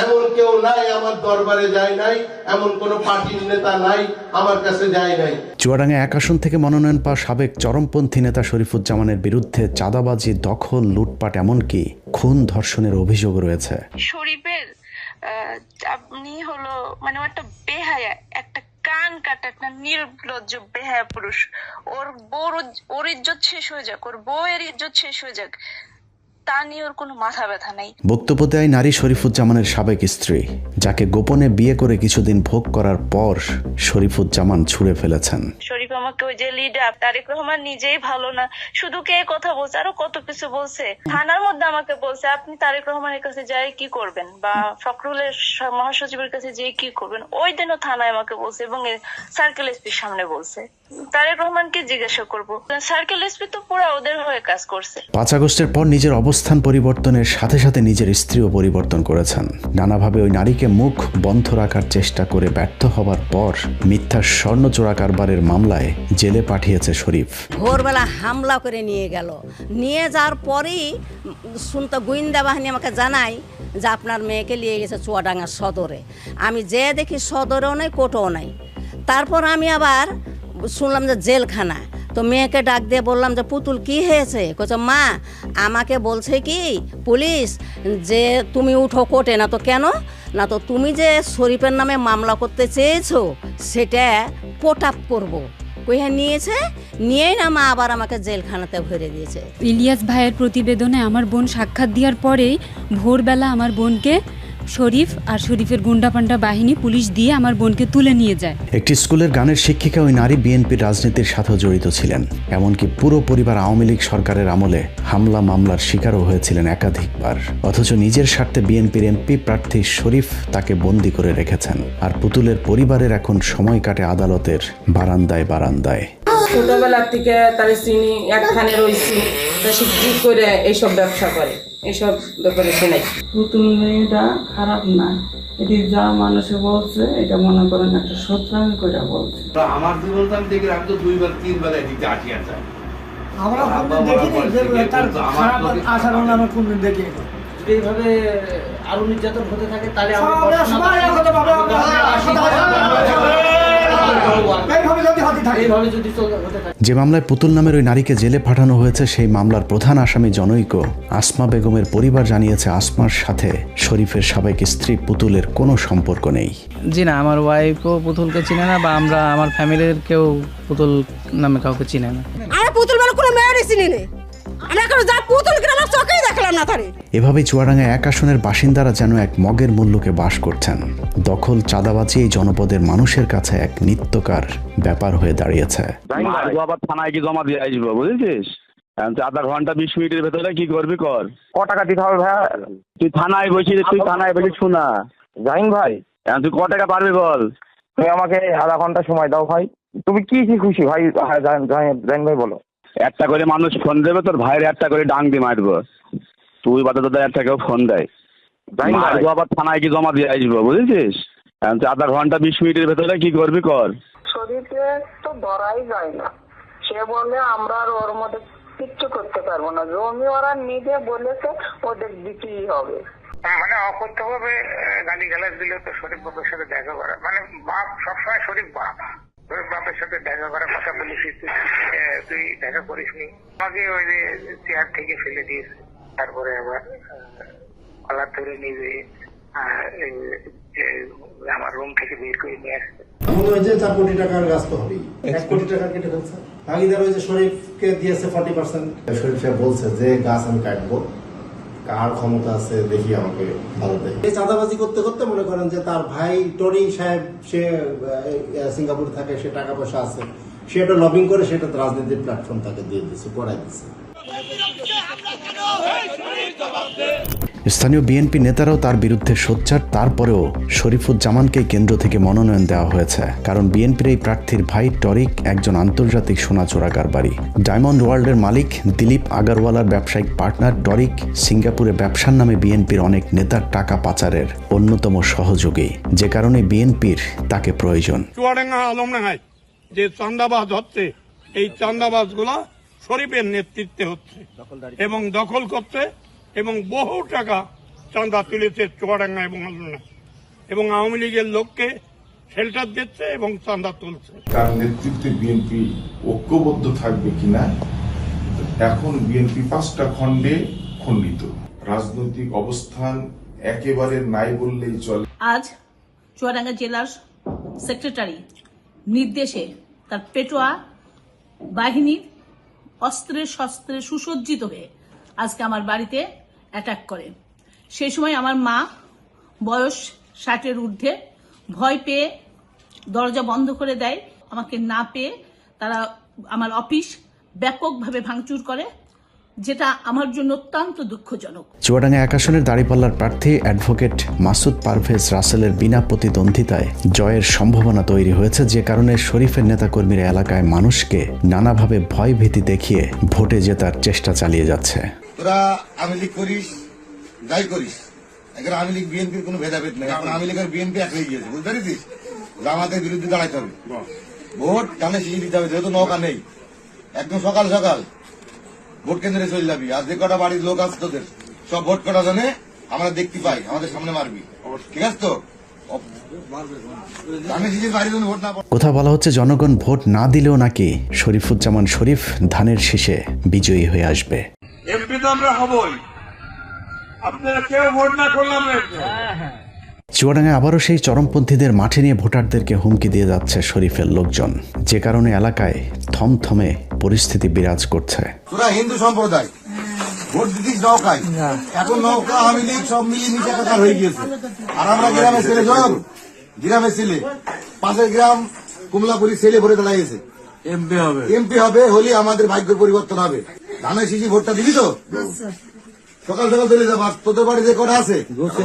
S5: এমন কেউ নাই আমার দরবারে যায় নাই, এমন কোন পার্টির নেতা নাই আমার কাছে যায় নাই।
S2: চুয়াডাঙ্গা 1 আসন থেকে মনোনয়ন পাওয়া সাবেক চরমপন্থী নেতা শরীফুজ্জামানের বিরুদ্ধে চাঁদাবাজি, দখল, লুটপাট, এমনকি খুন ধর্ষণের অভিযোগ রয়েছে।
S6: শরীফের আপনি হলো মানে একটা বেহায়া, একটা কান কাটা, একটা নির্লজ্জ বেহায়া পুরুষ। ওর ইজ্জত শেষ হয়ে যাক, ওর বউয়ের ইজ্জত শেষ হয়ে যাক, তা নিয়ে ওর কোনো মাথা ব্যথা নাই।
S2: বক্তব্য দেয় নারী শরীফুজ্জামানের সাবেক স্ত্রী, যাকে গোপনে বিয়ে করে কিছুদিন ভোগ করার পর শরীফুজ্জামান ছুঁড়ে ফেলেছেন।
S6: শরীফ আমাকে ওই যে লিডার তারেক রহমান নিজেই ভালো না, শুধু কে কথা বলছে, আরো কত কিছু বলছে। থানার মধ্যে আমাকে বলছে আপনি তারেক রহমানের কাছে যাই কি করবেন, বা ফখরুলের মহাসচিবের কাছে যেয়ে কি করবেন। ওই দিনও থানায় আমাকে বলছে এবং সার্কেল এসপির সামনে বলছে। তারেক রহমানকে জিজ্ঞাসা করবো, সার্কেল এসপি তো পুরো ওদের হয়ে কাজ করছে।
S2: 5 আগস্টের পর নিজের অবস্থান পরিবর্তনের সাথে সাথে নিজের স্ত্রীও পরিবর্তন করেছেন। নানাভাবে ওই নারীকে মুখ বন্ধ রাখার চেষ্টা করে ব্যর্থ হবার পর মিথ্যা স্বর্ণ চোরা কারবারের মামলায় জেলে পাঠিয়েছে শরীফ।
S9: ভোরবেলা হামলা করে নিয়ে গেল, নিয়ে যাওয়ার পরেই শুনতে গোয়েন্দা বাহিনী আমাকে জানায় যে আপনার মেয়েকে নিয়ে গেছে চুয়াডাঙ্গা সদরে। আমি যে দেখি সদরেও নাই, কোর্টেও নাই। তারপর আমি আবার শুনলাম যে জেলখানা। তো মেয়েকে ডাক দিয়ে বললাম যে পুতুল কি হয়েছে? কইছে মা আমাকে বলছে কি পুলিশ যে তুমি উঠো কোর্টে। না তো কেন? না তো তুমি যে শরীফের নামে মামলা করতে চেয়েছো সেটা পোট আপ করবো, কইয়া নিয়েছে, নিয়েই না মা আবার আমাকে জেলখানাতে ভরে দিয়েছে।
S10: ইলিয়াস ভাইয়ের প্রতিবেদনে আমার বোন সাক্ষাৎ দেওয়ার পরেই ভোরবেলা আমার বোনকে শরীফ আর শরীফের গুন্ডাপান্ডা বাহিনী পুলিশ দিয়ে আমার বোনকে তুলে নিয়ে যায়।
S2: একটি স্কুলের গানের শিক্ষিকা ওই নারী বিএনপির রাজনীতির সাথেও জড়িত ছিলেন। এমনকি পুরো পরিবার আওয়ামী লীগ সরকারের আমলে হামলা মামলার শিকারও হয়েছিলেন একাধিকবার। অথচ নিজের স্বার্থে বিএনপির এমপি প্রার্থী শরীফ তাকে বন্দী করে রেখেছেন। আর পুতুলের পরিবারের এখন সময় কাটে আদালতের বারান্দায় বারান্দায়।
S20: ছোটবেলার থেকে তার চিনি একখানে রয়েছি, সে কি করে এইসব ব্যবসা করে, এইসব ব্যাপারে সে নাই।
S11: পুতুল মেয়েটা খারাপ না, এটি যা মানুষে বলছে এটা মনে করেন একটা সত্যায়ন করে বলছে।
S12: আমার জীবন আমি দেখি, আমি তো 2বার 3বার এদিকে আসিয়া যাই।
S15: আমরা দেখিনি তার খারাপ আচরণ আমরা কোনদিন দেখি।
S13: এইভাবে আরো নির্যাতন হতে থাকে তাহলে
S2: যে মামলায় পুতুল নামের ওই নারীকে জেলে পাঠানো হয়েছে, সেই মামলার প্রধান আসামি জনৈক আসমা বেগমের পরিবার জানিয়েছে আসমার সাথে শরীফের সাবেক স্ত্রী পুতুলের কোনো সম্পর্ক নেই।
S13: জি না, আমার ওয়াইফও পুতুলকে চিনে না, বা আমরা আমার ফ্যামিলির কেউ পুতুল নামে কাউকে চিনে না।
S21: আমরা পুতুল বলে কোনো মেয়েরই চিনি না, আমরা এখন যা পুতুল কিনা আমরা চোখেই দেখলাম না তারে।
S2: এভাবেই চুয়াডাঙ্গা 1 আসনের বাসিন্দারা যেন এক মগের মূল্যকে বাস করছেন। দখল, চাঁদাবাজি এই জনপদের মানুষের কাছে এক নিত্যকার ব্যাপার হয়ে দাঁড়িয়েছে।
S26: আবার থানায় কি জমা দিয়ে আসবো, বুঝেছিস? আধা ঘন্টা 20 মিনিটের ভেতরে কি করবি কর। ক টাকা দিতে হবে ভাই? তুই থানায় বসিস, তুই থানায় বসিস শোনা জাহিন ভাই, তুই ক টাকা পারবি বল? তুমি আমাকে আধা ঘন্টা সময় দাও ভাই। তুমি কি কি খুশি ভাই? জাহিন ভাই বলো। একটা করে মানুষ ফোন দেবে, তোর ভাইয়ের একটা করে ডাং দিয়ে মারবো। তুই বাদে তোদের একটা কেউ ফোন দেয়, আবার থানায় কি জমা দিয়ে আসবো, বুঝেছিস? আধা ঘন্টা 20 মিনিটের ভেতরে কি করবি কর।
S14: শরীফে তো ধরাই যায় না, সে বলে আমরা আর ওর মধ্যে কিচ্ছু করতে পারবো না। জমি ওরা নিজে বলেছে ওদের দিতেই হবে, মানে অকর্তব্য ভাবে গালি গালাজ দিলে তো শরীফ বাপের সাথে দেখা করা, মানে বাপ সবসময় শরীফ বাপ, শরীফ বাপের সাথে দেখা করার কথা বলিস, তুই দেখা করিস নি। আমাকে ওই যে চেয়ার থেকে ফেলে দিয়েছে, তারপরে আবার কলার ধরে নিয়ে আমার রুম থেকে বের করে নিয়ে আসছে।
S16: মনে হয় যে 4 কোটি টাকার গাছ তো হবেই, 1 কোটি টাকা কেটে ফেলছে। ভাগিদার ওই যে শরীফকে দিয়েছে 40%। শরীফ সাহেব বলছে যে গাছ আমি কাটবো, কার ক্ষমতা আছে দেখি আমাকে ভালো দেয়। এই চাঁদাবাজি করতে করতে মনে করেন যে তার ভাই টনি সাহেব, সে সিঙ্গাপুরে থাকে, সে টাকা পয়সা আছে, সে একটা লবিং করে সেটা রাজনীতির প্ল্যাটফর্ম তাকে দিয়ে দিচ্ছে, করাই দিচ্ছে।
S2: স্থানীয় বিএনপি নেতারাও তার বিরুদ্ধে সোচ্চার। তারপরেও শরীফুজ্জামানকে কেন্দ্র থেকে মনোনয়ন দেওয়া হয়েছে, কারণ বিএনপির এই প্রার্থীর ভাই টরিক একজন আন্তর্জাতিক সোনা চোরাকার বাড়ি। ডায়মন্ড ওয়ার্ল্ডের মালিক দিলীপ আগারওয়ালার ব্যবসায়িক পার্টনার টরিক সিঙ্গাপুরে ব্যবসার নামে বিএনপির অনেক নেতার টাকা পাচারের অন্যতম সহযোগী, যে কারণে বিএনপির তাকে প্রয়োজন।
S17: চুয়াডাঙ্গা আলমডাঙ্গায় যে চাঁদাবাজ হচ্ছে, এই চাঁদাবাজ গুলা শরীফের নেতৃত্বে হচ্ছে এবং দখল করছে এবং বহু টাকা চাঁদা তুলেছে চুয়াডাঙ্গা এবং আলমডাঙ্গা, এবং আওয়ামী লীগের লোককে শেল্টার দিচ্ছে এবং চাঁদা তুলছে।
S28: তার নেতৃত্বে বিএনপি ঐক্যবদ্ধ থাকবে কিনা, এখন বিএনপি 5টা খণ্ডে খণ্ডিত, রাজনৈতিক অবস্থান একেবারে নাই বললেই চলে।
S19: আজ চুয়াডাঙ্গা জেলার সেক্রেটারি নির্দেশে তার পেটোয়া বাহিনীর অস্ত্রে শস্ত্রে সুসজ্জিত হয়ে আজকে আমার বাড়িতে অ্যাটাক করে। সেই সময় আমার মা বয়স 60-এর ঊর্ধ্বে ভয় পেয়ে দরজা বন্ধ করে দেয়। আমাকে না পেয়ে তারা আমার অফিস ব্যাপকভাবে ভাঙচুর করে, যেটা আমার জন্য অত্যন্ত দুঃখজনক।
S2: চুয়াডাঙ্গা 1 আসনের দাঁড়িপাল্লার প্রার্থী অ্যাডভোকেট মাসুদ পারভেজ রাসেলের বিনা প্রতিদ্বন্দ্বিতায় জয়ের সম্ভাবনা তৈরি হয়েছে, যে কারণে শরীফের নেতাকর্মীরা এলাকায় মানুষকে নানাভাবে ভয় ভীতি দেখিয়ে ভোটে জেতার চেষ্টা চালিয়ে যাচ্ছে।
S16: তোরা আওয়ামী লীগ করিস, যাই করিস, এখন আওয়ামী লীগ বিএনপির কোনো ভেদাভেদ নেই। এখন আওয়ামী লীগের বিএনপি এক হয়ে গিয়েছে, বুঝতে পেরেছিস? আমাদের বিরুদ্ধে দাঁড়াইতে হবে, ভোট কানে শিখিয়ে দিতে হবে, যেহেতু নৌকা নেই। একদম সকাল সকাল ভোট কেন্দ্রে চলে যাবি, আর যে কটা বাড়ির লোক আছে তোদের সব ভোট কটা জনে আমরা দেখতে পাই, আমাদের সামনে মারবি, ঠিক আছে তো?
S2: কোথাও বলা হচ্ছে জনগণ ভোট না দিলেও নাকি শরীফুজ্জামান শরীফ ধানের শীষে বিজয়ী হয়ে আসবে।
S17: এমপি তো আমরা হবই, আপনারা কেউ ভোট না করলাম।
S2: চুয়াডাঙ্গায় আবারও সেই চরমপন্থীদের মাঠে নিয়ে ভোটারদেরকে হুমকি দিয়ে যাচ্ছে শরীফের লোকজন, যে কারণে এলাকায় থমথমে পরিস্থিতি বিরাজ করছে।
S8: তোরা হিন্দু সম্প্রদায় ভোট দিতিস নৌকায়, এখন নৌকা আওয়ামী লীগ সব মিলিয়ে নিচে একাকার হয়ে গিয়েছে। আর আমরা গ্রামের ছেলে জল, গ্রামের ছেলে 5 গ্রাম কুমলাপুরি ছেলে ভরে দাঁড়িয়েছে। এমপি হবে হলে আমাদের ভাগ্য পরিবর্তন হবে। ধানের শিশি ভোটটা দিবি তো? সকাল সকাল চলে যাবা, তোদের বাড়ি যে কটা আছে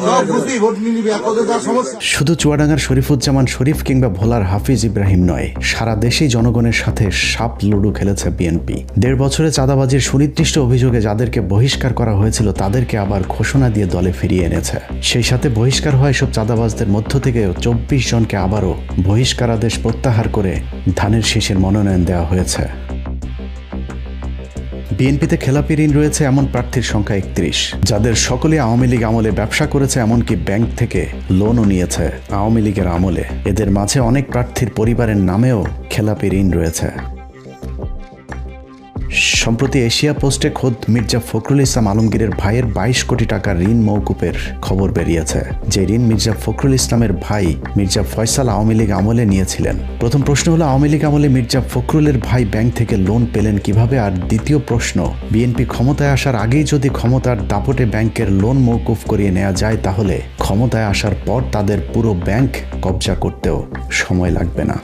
S8: সব বুঝি ভোট নিয়ে নিবি। আর তোদের যা সমস্যা,
S2: শুধু চুয়াডাঙ্গার শরীফুজ্জামান শরীফ কিংবা ভোলার হাফিজ ইব্রাহিম নয়, সারা দেশেই জনগণের সাথে সাপ লুডু খেলেছে বিএনপি। 1.5 বছরে চাঁদাবাজির সুনির্দিষ্ট অভিযোগে যাদেরকে বহিষ্কার করা হয়েছিল তাদেরকে আবার ঘোষণা দিয়ে দলে ফিরিয়ে এনেছে। সেই সাথে বহিষ্কার হওয়া এসব চাঁদাবাজদের মধ্য থেকে 24 জনকে আবারও বহিষ্কারাদেশ প্রত্যাহার করে ধানের শীষের মনোনয়ন দেওয়া হয়েছে। বিএনপিতে খেলাপি ঋণ রয়েছে এমন প্রার্থীর সংখ্যা 31, যাদের সকলে আওয়ামী লীগ আমলে ব্যবসা করেছে, এমনকি ব্যাংক থেকে লোনও নিয়েছে আওয়ামী লীগের আমলে। এদের মাঝে অনেক প্রার্থীর পরিবারের নামেও খেলাপি ঋণ রয়েছে। সম্প্রতি এশিয়া পোস্টে খোদ মির্জা ফখরুল ইসলাম আলমগীরের ভাইয়ের 22 কোটি টাকার ঋণ মওকুফের খবর বেরিয়েছে, যে ঋণ মির্জা ফখরুল ইসলামের ভাই মির্জা ফয়সাল আওয়ামী লীগ আমলে নিয়েছিলেন। প্রথম প্রশ্ন হলো, আওয়ামী লীগ আমলে মির্জা ফখরুলের ভাই ব্যাংক থেকে লোন পেলেন কিভাবে? আর দ্বিতীয় প্রশ্ন, বিএনপি ক্ষমতায় আসার আগেই যদি ক্ষমতার দাপটে ব্যাংকের লোন মওকুফ করিয়ে নেওয়া যায়, তাহলে ক্ষমতায় আসার পর তাদের পুরো ব্যাংক কবজা করতেও সময় লাগবে না।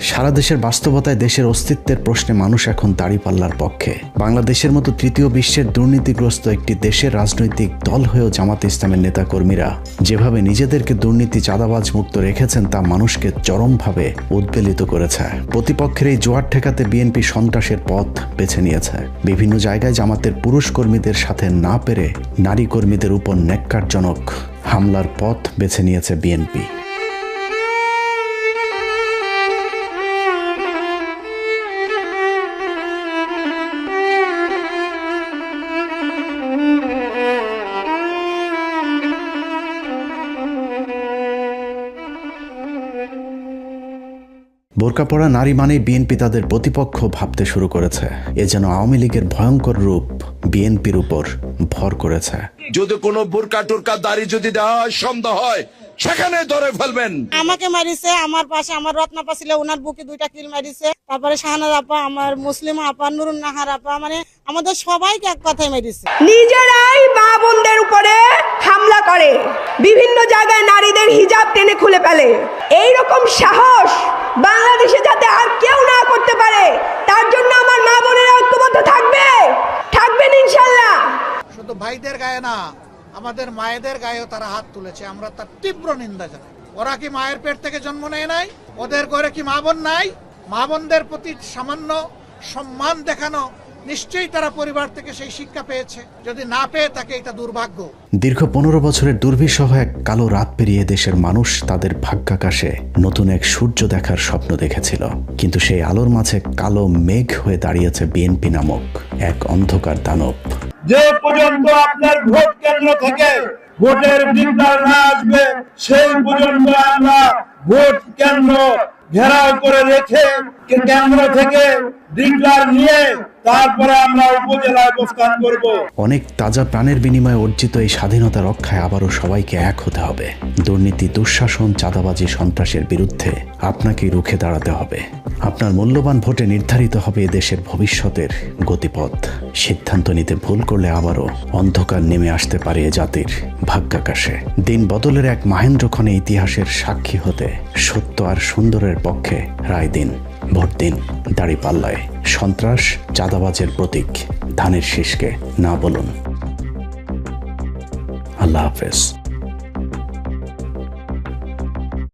S2: সারা দেশের বাস্তবতায় দেশের অস্তিত্বের প্রশ্নে মানুষ এখন দাঁড়িপাল্লার পক্ষে। বাংলাদেশের মতো তৃতীয় বিশ্বের দুর্নীতিগ্রস্ত একটি দেশের রাজনৈতিক দল হয়েও জামাত ইসলামের নেতাকর্মীরা যেভাবে নিজেদেরকে দুর্নীতি চাঁদাবাজ মুক্ত রেখেছেন তা মানুষকে চরমভাবে উদ্বেলিত করেছে। প্রতিপক্ষের এই জোয়ার ঠেকাতে বিএনপি সন্ত্রাসের পথ বেছে নিয়েছে। বিভিন্ন জায়গায় জামাতের পুরুষ কর্মীদের সাথে না পেরে নারী কর্মীদের উপর ন্যাক্কারজনক হামলার পথ বেছে নিয়েছে বিএনপি। বোরকা পরা নারী মানে বিএনপি তাদের প্রতিপক্ষ ভাবতে শুরু করেছে। এ যেন আওয়ামী লীগের ভয়ঙ্কর রূপ বিএনপির উপর ভর করেছে।
S3: যদি কোনো বোরকা টোরকা দাড়ি যদি দেওয়া হয়, সন্দেহ হয়, সেখানে ধরে ফেলবেন।
S7: আমাকে মারিছে, আমার পাশে আমার রত্নাপা ছিল, ওনার বুকে 2টা কিল মারিছে। তারপরে শাহানাজ আপা, আমার মুসলিম আপা, নুরুন নাহার আপা, মানে আমাদের সবাইকে এক কথায় মারিছে।
S18: নিজেরাই মা বোনদের উপরে হামলা করে, বিভিন্ন জায়গায় নারীদের হিজাব টেনে খুলে ফেলে। এইরকম সাহস বাংলাদেশে যাতে আর কেউ না করতে পারে, তার জন্য আমার মা বোনেরা ঐক্যবদ্ধ থাকবেন ইনশাআল্লাহ।
S22: শুধু ভাইদের গায়ে না, আমাদের মায়েদের গায়েও তারা হাত তুলেছে, আমরা তার তীব্র নিন্দা জানাই। ওরা কি মায়ের পেট থেকে জন্ম নেয় নাই? ওদের ঘরে কি মা বোন নাই? মা বোনদের প্রতি সামান্য সম্মান দেখানো, নিশ্চয়ই তারা পরিবার থেকে সেই শিক্ষা পেয়েছে। যদি না পেয়ে থাকে, এটা দুর্ভাগ্য।
S2: দীর্ঘ 15 বছরের দুর্বিষহ এক কালো রাত পেরিয়ে দেশের মানুষ তাদের ভাগ্যাকাশে নতুন এক সূর্য দেখার স্বপ্ন দেখেছিল, কিন্তু সেই আলোর মাঝে কালো মেঘ হয়ে দাঁড়িয়েছে বিএনপি নামক এক অন্ধকার দানব।
S3: যে পর্যন্ত আপনার ভোট কেন্দ্র থেকে ভোটের বিপ্লব না আসবে, সেই পর্যন্ত আমরা ভোট কেন্দ্র ঘেরাও করে রেখে কেন্দ্র থেকে ডিক্লার নিয়ে তারপরে আমরা উপজেলায় অবস্থান করব।
S2: অনেক তাজা প্রাণের বিনিময়ে অর্জিত এই স্বাধীনতা রক্ষায় আবারও সবাইকে এক হতে হবে। দুর্নীতি, দুঃশাসন, চাঁদাবাজি, সন্ত্রাসের বিরুদ্ধে আপনাকেই রুখে দাঁড়াতে হবে। আপনার মূল্যবান ভোটে নির্ধারিত হবে এদেশের ভবিষ্যতের গতিপথ। সিদ্ধান্ত নিতে ভুল করলে আবারও অন্ধকার নেমে আসতে পারে এ জাতির ভাগ্যাকাশে। দিন বদলের এক মাহেন্দ্রক্ষণে ইতিহাসের সাক্ষী হতে সত্য আর সুন্দরের পক্ষে রায় দিন। ভোট দিন দাঁড়িপাল্লায়। সন্ত্রাস, চাঁদাবাজের প্রতীক ধানের শীষকে না বলুন। আল্লাহ হাফেজ।